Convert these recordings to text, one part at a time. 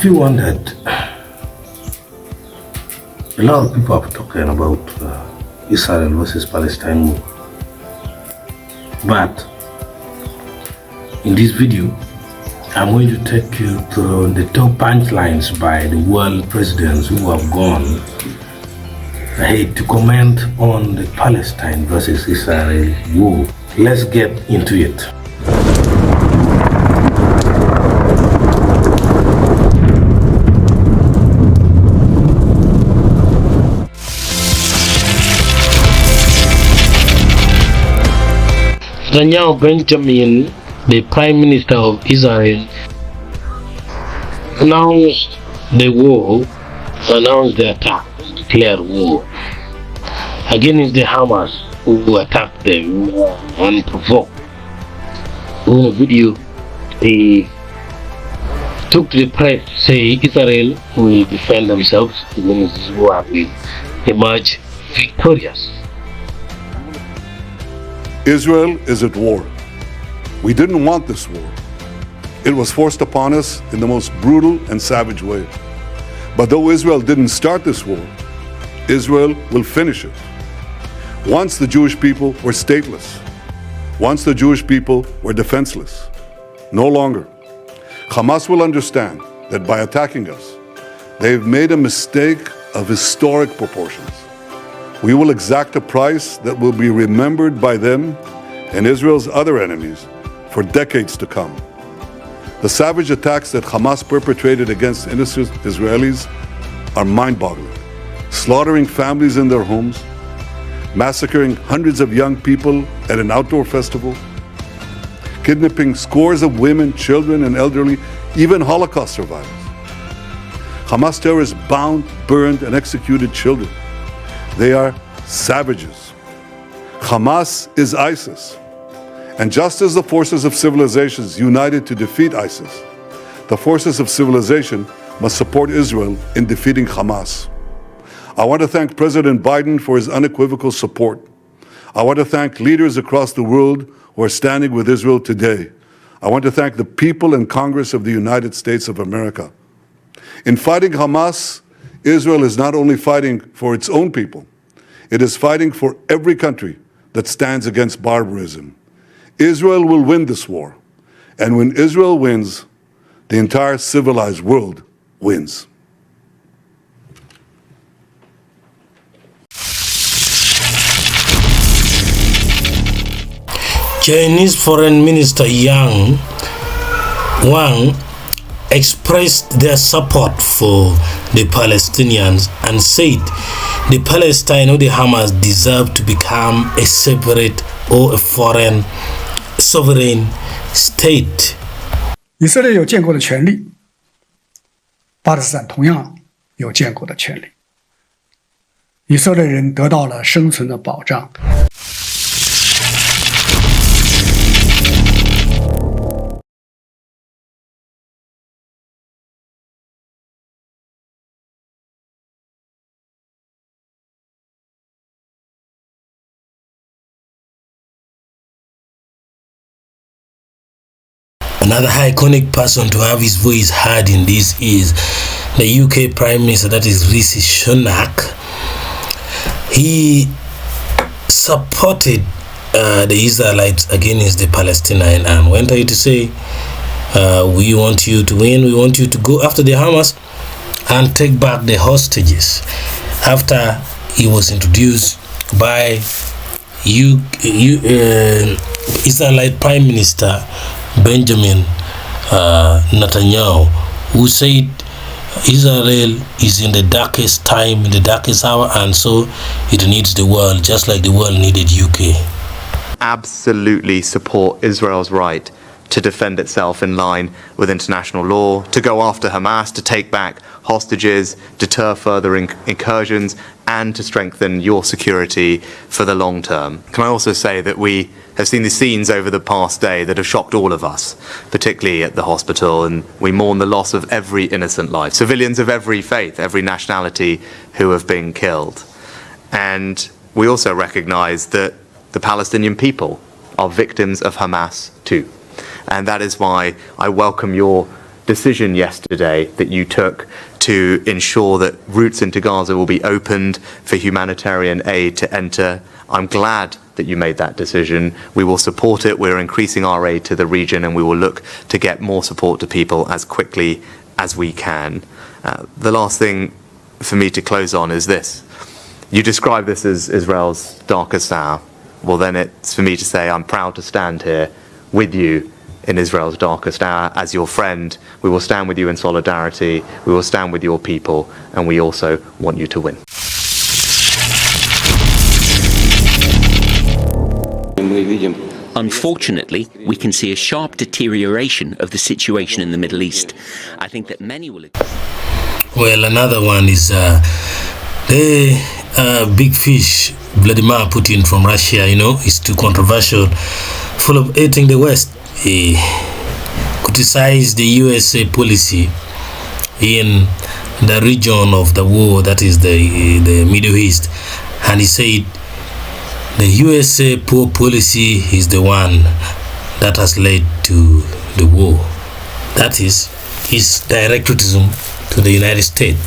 Have you wondered? A lot of people have talking about Israel versus Palestine war. But in this video, I'm going to take you through the top punchlines by the world presidents who have gone ahead to comment on the Palestine versus Israel war. Let's get into it. Now Benjamin, the Prime Minister of Israel, announced the war, announced the attack, declared war against the Hamas who attacked them unprovoked. In a video, he took to the press to say Israel will defend themselves against this war and will emerge victorious. Israel is at war. We didn't want this war. It was forced upon us in the most brutal and savage way. But though Israel didn't start this war, Israel will finish it. Once the Jewish people were stateless. Once the Jewish people were defenseless. No longer. Hamas will understand that by attacking us, they've made a mistake of historic proportions. We will exact a price that will be remembered by them and Israel's other enemies for decades to come. The savage attacks that Hamas perpetrated against innocent Israelis are mind-boggling, slaughtering families in their homes, massacring hundreds of young people at an outdoor festival, kidnapping scores of women, children, and elderly, even Holocaust survivors. Hamas terrorists bound, burned, and executed children. They are savages. Hamas is ISIS. And just as the forces of civilizations united to defeat ISIS, the forces of civilization must support Israel in defeating Hamas. I want to thank President Biden for his unequivocal support. I want to thank leaders across the world who are standing with Israel today. I want to thank the people and Congress of the United States of America. In fighting Hamas, Israel is not only fighting for its own people, it is fighting for every country that stands against barbarism. Israel will win this war. And when Israel wins, the entire civilized world wins. Chinese Foreign Minister Yang Wang expressed their support for the Palestinians and said the Palestine or the Hamas deserve to become a separate or a foreign sovereign state. 以色列有建国的权利，巴勒斯坦同样有建国的权利。以色列人得到了生存的保障。Another iconic person to have his voice heard in this is the UK Prime Minister, that is Rishi Sunak. He supported the Israelites against the Palestinians and went ahead to say, we want you to win, we want you to go after the Hamas and take back the hostages. After he was introduced by Israelite Prime Minister Benjamin Netanyahu, who said Israel is in the darkest time, in the darkest hour, and so it needs the world just like the world needed UK. Absolutely support Israel's right to defend itself in line with international law, to go after Hamas, to take back hostages, deter further incursions, and to strengthen your security for the long term. Can I also say that we have seen the scenes over the past day that have shocked all of us, particularly at the hospital, and we mourn the loss of every innocent life, civilians of every faith, every nationality who have been killed. And we also recognize that the Palestinian people are victims of Hamas too. And that is why I welcome your decision yesterday that you took to ensure that routes into Gaza will be opened for humanitarian aid to enter. I'm glad that you made that decision. We will support it. We're increasing our aid to the region, and we will look to get more support to people as quickly as we can. The last thing for me to close on is this. You describe this as Israel's darkest hour. Well, then it's for me to say I'm proud to stand here with you in Israel's darkest hour. As your friend, we will stand with you in solidarity. We will stand with your people, and we also want you to win. Unfortunately, we can see a sharp deterioration of the situation in the Middle East. I think that many will agree. Well, another one is the big fish Vladimir Putin from Russia, is too controversial, full of hating the West. He criticized the USA policy in the region of the war, that is the Middle East, and he said the USA poor policy is the one that has led to the war. That is his direct criticism to the United States.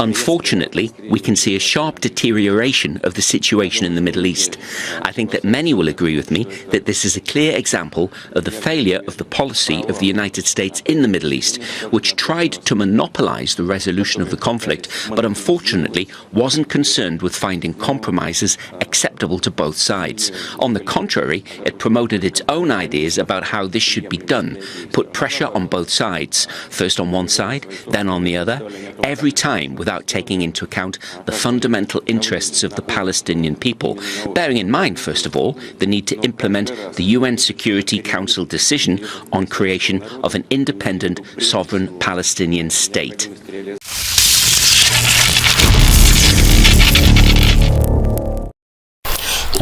Unfortunately, we can see a sharp deterioration of the situation in the Middle East. I think that many will agree with me that this is a clear example of the failure of the policy of the United States in the Middle East, which tried to monopolize the resolution of the conflict, but unfortunately wasn't concerned with finding compromises acceptable to both sides. On the contrary, it promoted its own ideas about how this should be done, put pressure on both sides, first on one side, then on the other, every time without taking into account the fundamental interests of the Palestinian people, bearing in mind, first of all, the need to implement the UN Security Council decision on creation of an independent, sovereign Palestinian state.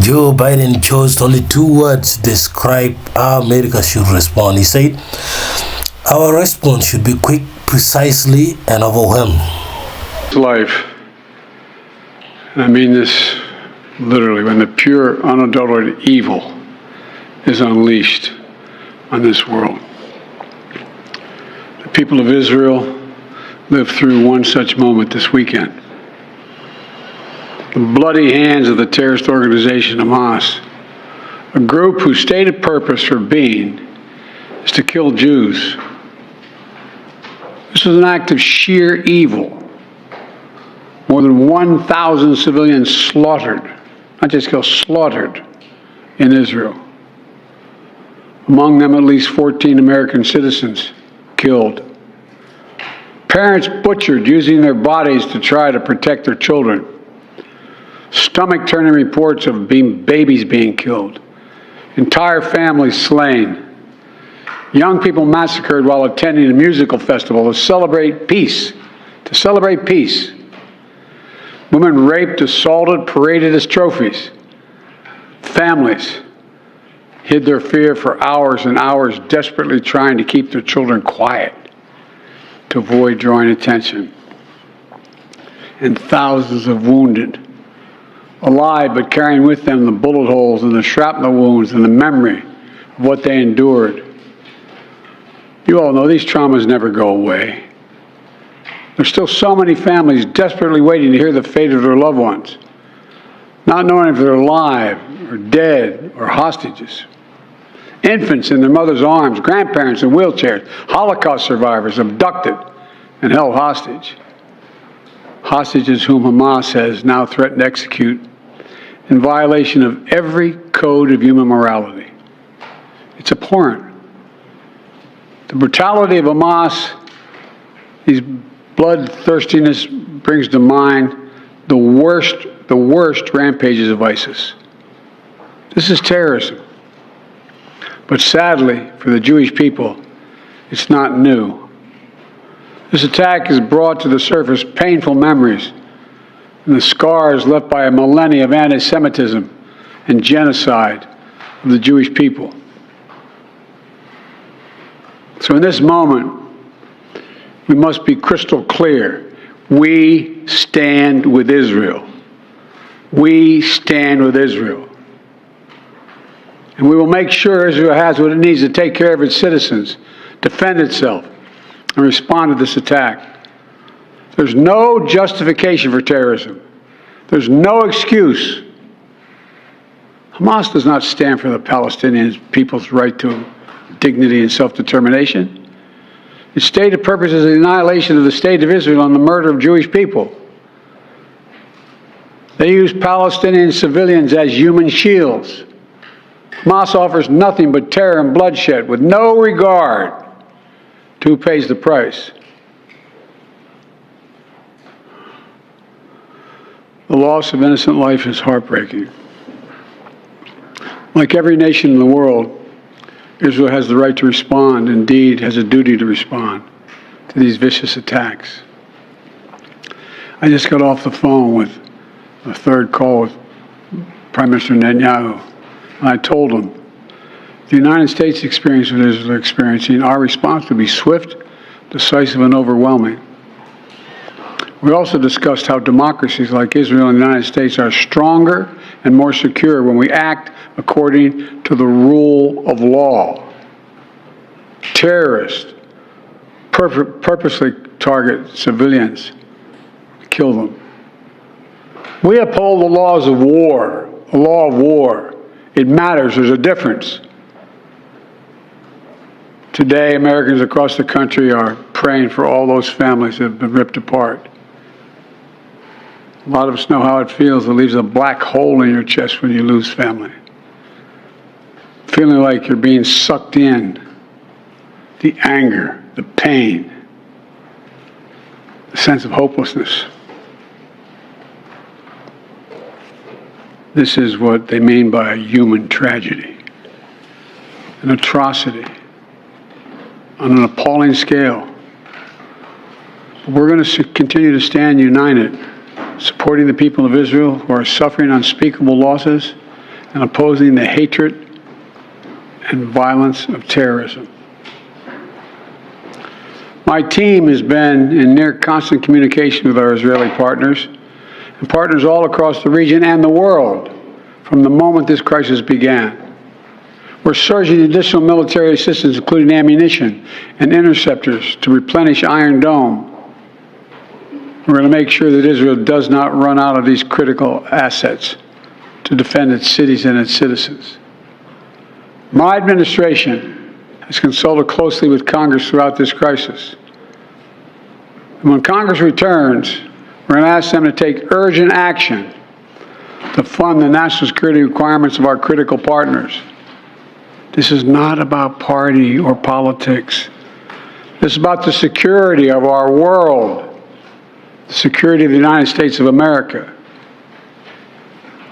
Joe Biden chose only 2 words to describe how America should respond. He said, "Our response should be quick, precisely, and overwhelming." Life, and I mean this literally, when the pure, unadulterated evil is unleashed on this world. The people of Israel lived through one such moment this weekend. The bloody hands of the terrorist organization Hamas, a group whose stated purpose for being is to kill Jews. This was an act of sheer evil. More than 1,000 civilians slaughtered, not just killed, slaughtered in Israel. Among them, at least 14 American citizens killed. Parents butchered using their bodies to try to protect their children. Stomach-turning reports of babies being killed. Entire families slain. Young people massacred while attending a musical festival to celebrate peace. Women raped, assaulted, paraded as trophies. Families hid their fear for hours and hours, desperately trying to keep their children quiet to avoid drawing attention. And thousands of wounded, alive but carrying with them the bullet holes and the shrapnel wounds and the memory of what they endured. You all know these traumas never go away. There's still so many families desperately waiting to hear the fate of their loved ones, not knowing if they're alive or dead or hostages. Infants in their mother's arms, grandparents in wheelchairs, Holocaust survivors abducted and held hostage. Hostages whom Hamas has now threatened to execute in violation of every code of human morality. It's abhorrent. The brutality of Hamas, these bloodthirstiness brings to mind the worst rampages of ISIS. This is terrorism. But sadly, for the Jewish people, it's not new. This attack has brought to the surface painful memories and the scars left by a millennia of anti-Semitism and genocide of the Jewish people. So in this moment, we must be crystal clear. We stand with Israel. We stand with Israel. And we will make sure Israel has what it needs to take care of its citizens, defend itself and respond to this attack. There's no justification for terrorism. There's no excuse. Hamas does not stand for the Palestinian people's right to dignity and self-determination. Its stated purpose is the annihilation of the State of Israel and the murder of Jewish people. They use Palestinian civilians as human shields. Hamas offers nothing but terror and bloodshed with no regard to who pays the price. The loss of innocent life is heartbreaking. Like every nation in the world, Israel has the right to respond, indeed has a duty to respond to these vicious attacks. I just got off the phone with a third call with Prime Minister Netanyahu, and I told him the United States experience what Israel is experiencing, our response will be swift, decisive, and overwhelming. We also discussed how democracies like Israel and the United States are stronger and more secure when we act according to the rule of law. Terrorists purposely target civilians, kill them. We uphold the laws of war, the law of war. It matters, there's a difference. Today, Americans across the country are praying for all those families that have been ripped apart. A lot of us know how it feels. It leaves a black hole in your chest when you lose family. Feeling like you're being sucked in. The anger, the pain, the sense of hopelessness. This is what they mean by a human tragedy, an atrocity on an appalling scale. We're going to continue to stand united, supporting the people of Israel who are suffering unspeakable losses and opposing the hatred and violence of terrorism. My team has been in near constant communication with our Israeli partners and partners all across the region and the world from the moment this crisis began. We're surging additional military assistance, including ammunition and interceptors, to replenish Iron Dome. We're going to make sure that Israel does not run out of these critical assets to defend its cities and its citizens. My administration has consulted closely with Congress throughout this crisis. And when Congress returns, we're going to ask them to take urgent action to fund the national security requirements of our critical partners. This is not about party or politics. This is about the security of our world, the security of the United States of America.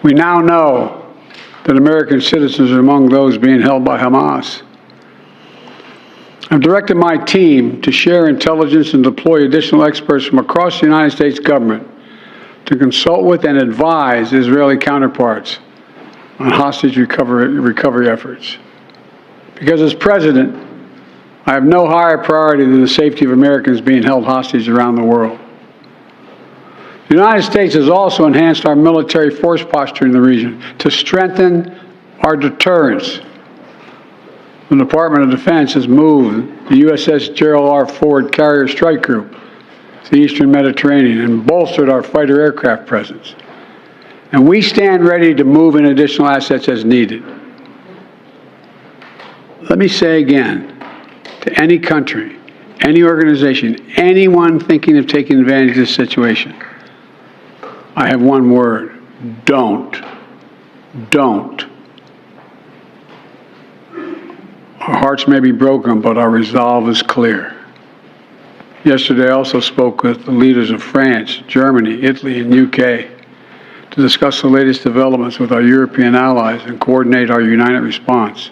We now know that American citizens are among those being held by Hamas. I've directed my team to share intelligence and deploy additional experts from across the United States government to consult with and advise Israeli counterparts on hostage recovery efforts. Because as president, I have no higher priority than the safety of Americans being held hostage around the world. The United States has also enhanced our military force posture in the region to strengthen our deterrence. The Department of Defense has moved the USS Gerald R. Ford Carrier Strike Group to the Eastern Mediterranean and bolstered our fighter aircraft presence. And we stand ready to move in additional assets as needed. Let me say again, to any country, any organization, anyone thinking of taking advantage of this situation, I have one word: don't. Don't. Our hearts may be broken, but our resolve is clear. Yesterday, I also spoke with the leaders of France, Germany, Italy, and UK to discuss the latest developments with our European allies and coordinate our united response.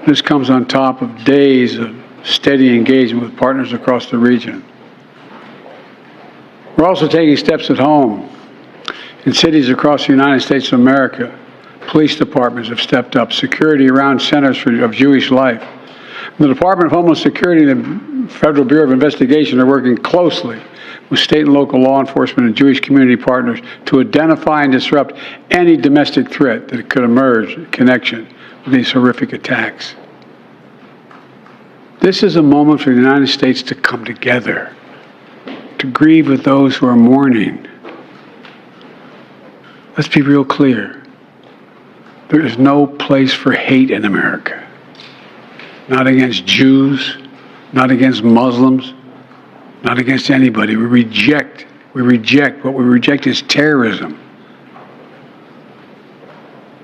This comes on top of days of steady engagement with partners across the region. We're also taking steps at home. In cities across the United States of America, police departments have stepped up security around centers of Jewish life. The Department of Homeland Security and the Federal Bureau of Investigation are working closely with state and local law enforcement and Jewish community partners to identify and disrupt any domestic threat that could emerge in connection with these horrific attacks. This is a moment for the United States to come together, to grieve with those who are mourning. Let's be real clear. There is no place for hate in America. Not against Jews, not against Muslims, not against anybody. We reject. What we reject is terrorism.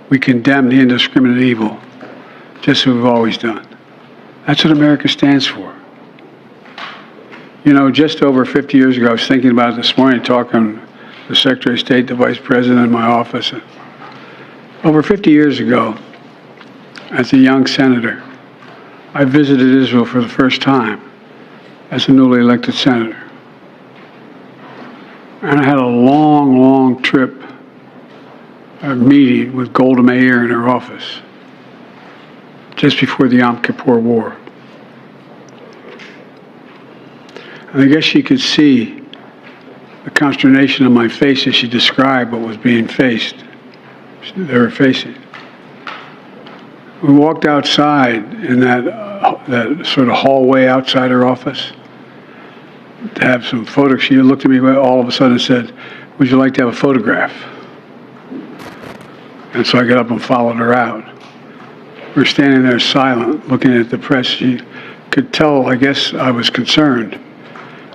We condemn the indiscriminate evil, just as we've always done. That's what America stands for. You know, just over 50 years ago, I was thinking about it this morning, talking to the Secretary of State, the Vice President in my office. Over 50 years ago, as a young senator, I visited Israel for the first time as a newly elected senator. And I had a long, long trip, a meeting with Golda Meir in her office, just before the Yom Kippur War. And I guess she could see the consternation on my face as she described what was being faced. They were facing. We walked outside in that sort of hallway outside her office to have some photos. She looked at me all of a sudden and said, "Would you like to have a photograph?" And so I got up and followed her out. We were standing there silent, looking at the press. She could tell, I guess, I was concerned.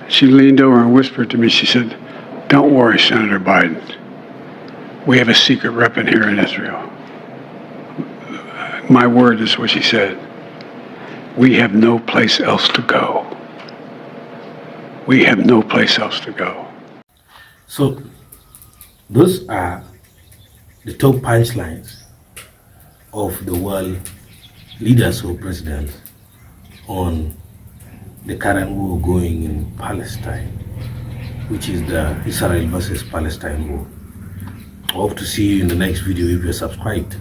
She leaned over and whispered to me, she said, "Don't worry, Senator Biden. We have a secret rep in here in Israel." My word is what she said. We have no place else to go. We have no place else to go. So, those are the top punchlines of the world leaders or presidents on the current war going in Palestine, which is the Israel versus Palestine war. I hope to see you in the next video if you're subscribed.